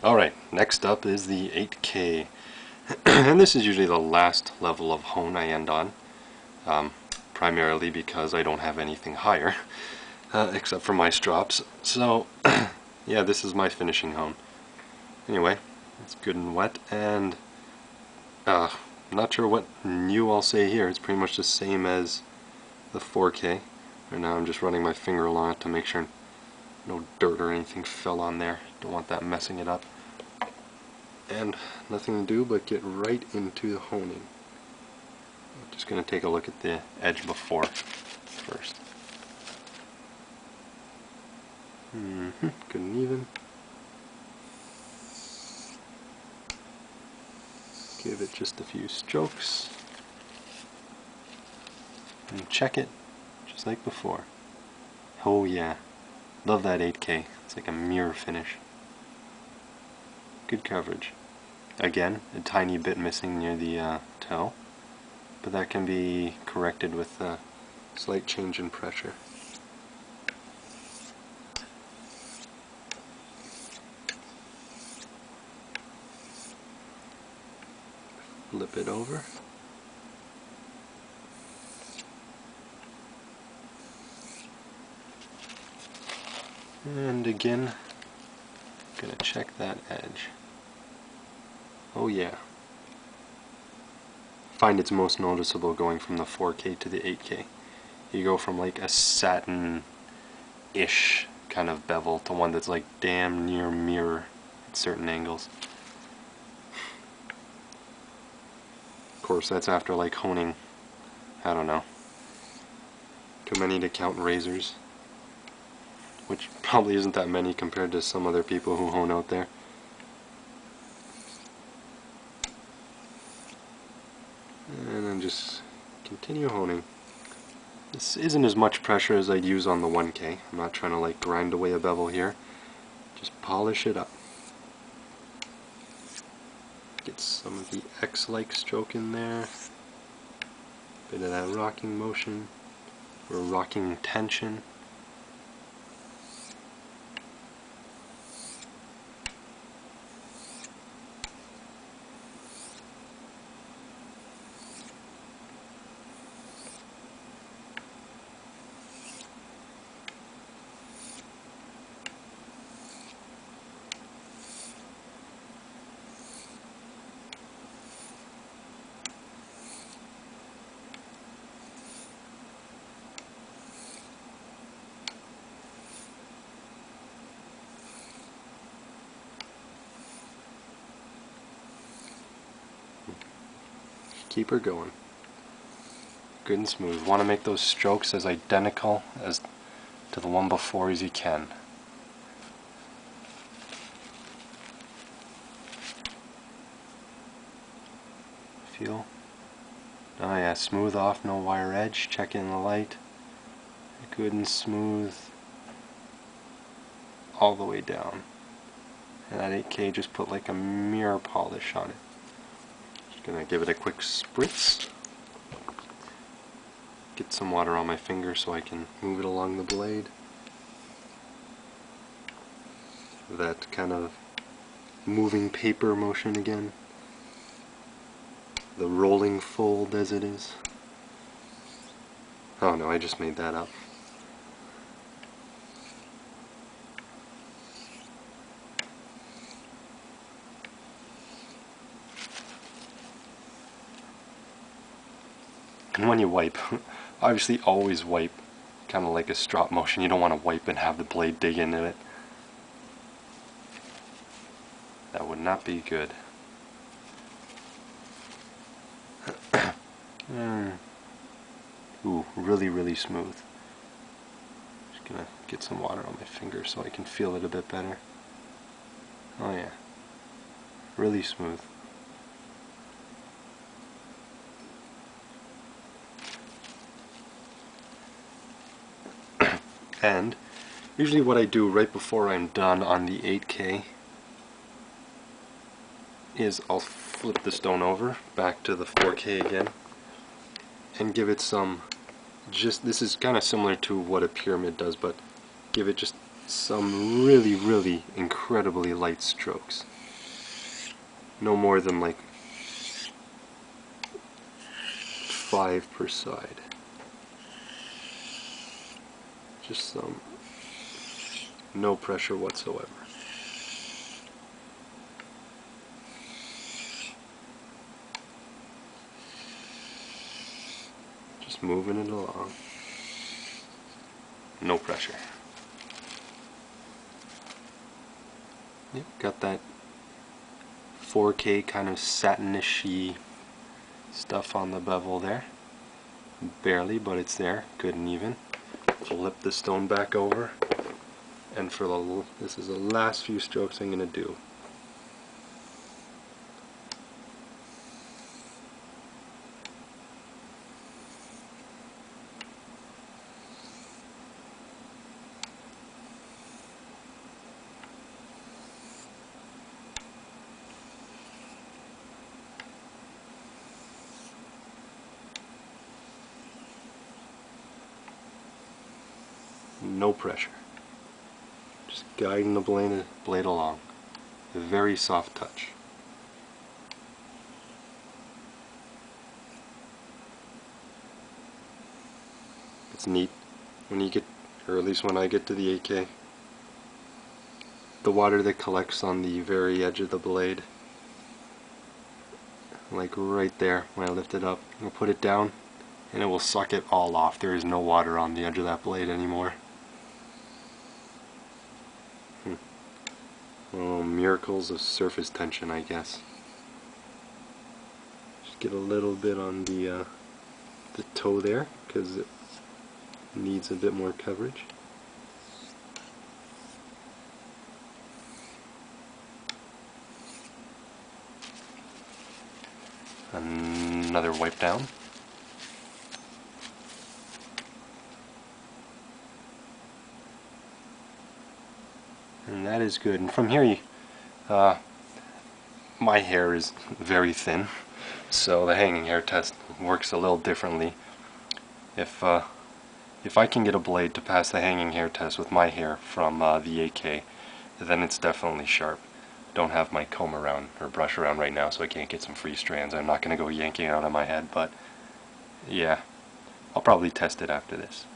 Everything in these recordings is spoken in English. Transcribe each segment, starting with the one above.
Alright, next up is the 8K. And this is usually the last level of hone I end on. Primarily because I don't have anything higher, except for my strops. So, yeah, this is my finishing hone. Anyway, it's good and wet, and not sure what new I'll say here. It's pretty much the same as the 4K. Right now I'm just running my finger along it to make sure no dirt or anything fell on there. Don't want that messing it up. And nothing to do but get right into the honing. I'm just going to take a look at the edge before first. Good and even. Give it just a few strokes. And check it, just like before. Oh yeah, love that 8K. It's like a mirror finish. Good coverage. Again, a tiny bit missing near the toe, but that can be corrected with a slight change in pressure. Flip it over. And again, gonna check that edge. Oh yeah. Find it's most noticeable going from the 4K to the 8K. You go from like a satin-ish kind of bevel to one that's like damn near mirror at certain angles. Of course, that's after like honing, I don't know, too many to count razors, which probably isn't that many compared to some other people who hone out there. And then just continue honing. This isn't as much pressure as I'd use on the 1K. I'm not trying to like grind away a bevel here. Just polish it up. Get some of the X-like stroke in there. Bit of that rocking motion, or rocking tension. Keep her going. Good and smooth. Want to make those strokes as identical as to the one before as you can. Feel? Oh yeah, smooth off, no wire edge. Check in the light. Good and smooth all the way down. And that 8K just put like a mirror polish on it. Just gonna give it a quick spritz. Get some water on my finger so I can move it along the blade. That kind of moving paper motion again. The rolling fold as it is. Oh no, I just made that up. And when you wipe, obviously always wipe, kind of like a strop motion. You don't want to wipe and have the blade dig into it. That would not be good. Ooh, really, really smooth. Just gonna get some water on my finger so I can feel it a bit better. Oh yeah, really smooth. And usually what I do right before I'm done on the 8K is I'll flip the stone over back to the 4K again and give it some, this is kind of similar to what a pyramid does, but give it just some really incredibly light strokes. No more than like 5 per side. Just some, no pressure whatsoever. Just moving it along. No pressure. Yep, got that 4K kind of satinish-y stuff on the bevel there. Barely, but it's there, good and even. Flip the stone back over, and for this is the last few strokes I'm going to do. No pressure. Just guiding the blade along. A very soft touch. It's neat when you get, or at least when I get to the 8K, the water that collects on the very edge of the blade, like right there when I lift it up, I'll put it down and it will suck it all off. There is no water on the edge of that blade anymore. Oh, miracles of surface tension, I guess. Just get a little bit on the toe there, because it needs a bit more coverage. Another wipe down. And that is good. And from here, my hair is very thin, so the hanging hair test works a little differently. If I can get a blade to pass the hanging hair test with my hair from the 8K, then it's definitely sharp. Don't have my comb around or brush around right now, so I can't get some free strands. I'm not going to go yanking out of my head, but yeah, I'll probably test it after this.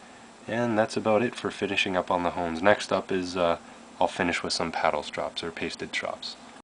And that's about it for finishing up on the hones. Next up is I'll finish with some paddle strops or pasted strops.